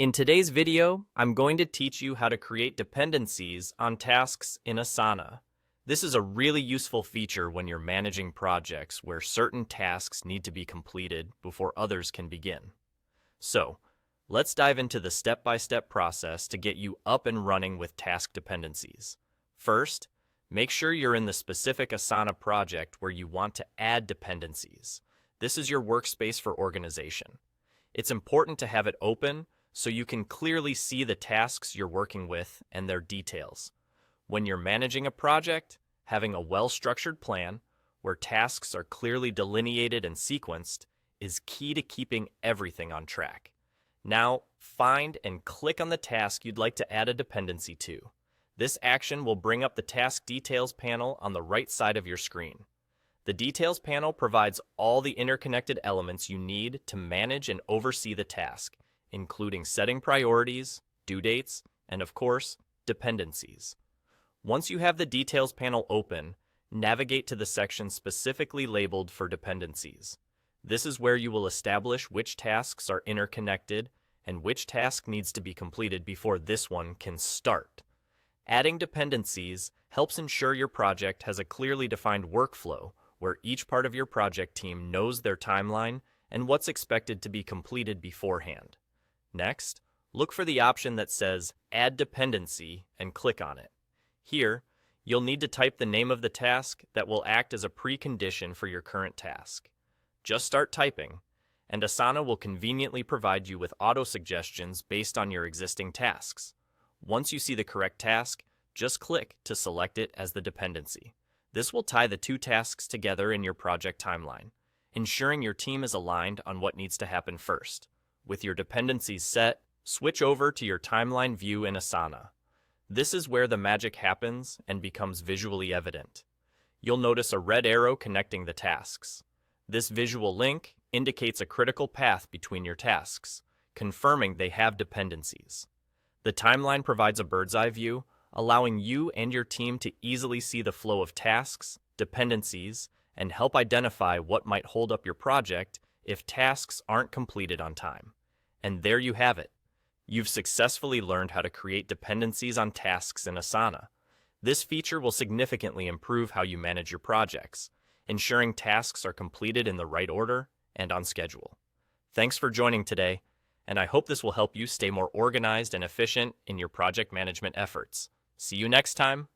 In today's video, I'm going to teach you how to create dependencies on tasks in Asana. This is a really useful feature when you're managing projects where certain tasks need to be completed before others can begin. So, let's dive into the step-by-step process to get you up and running with task dependencies. First, make sure you're in the specific Asana project where you want to add dependencies. This is your workspace for organization. It's important to have it open so you can clearly see the tasks you're working with and their details. When you're managing a project, having a well-structured plan where tasks are clearly delineated and sequenced is key to keeping everything on track. Now, find and click on the task you'd like to add a dependency to. This action will bring up the Task Details panel on the right side of your screen. The Details panel provides all the interconnected elements you need to manage and oversee the task, including setting priorities, due dates, and of course, dependencies. Once you have the Details panel open, navigate to the section specifically labeled for dependencies. This is where you will establish which tasks are interconnected and which task needs to be completed before this one can start. Adding dependencies helps ensure your project has a clearly defined workflow where each part of your project team knows their timeline and what's expected to be completed beforehand. Next, look for the option that says Add Dependency and click on it. Here, you'll need to type the name of the task that will act as a precondition for your current task. Just start typing, and Asana will conveniently provide you with auto-suggestions based on your existing tasks. Once you see the correct task, just click to select it as the dependency. This will tie the two tasks together in your project timeline, ensuring your team is aligned on what needs to happen first. With your dependencies set, switch over to your timeline view in Asana. This is where the magic happens and becomes visually evident. You'll notice a red arrow connecting the tasks. This visual link indicates a critical path between your tasks, confirming they have dependencies. The timeline provides a bird's-eye view, allowing you and your team to easily see the flow of tasks, dependencies, and help identify what might hold up your project if tasks aren't completed on time. And there you have it. You've successfully learned how to create dependencies on tasks in Asana. This feature will significantly improve how you manage your projects, ensuring tasks are completed in the right order and on schedule. Thanks for joining today, and I hope this will help you stay more organized and efficient in your project management efforts. See you next time.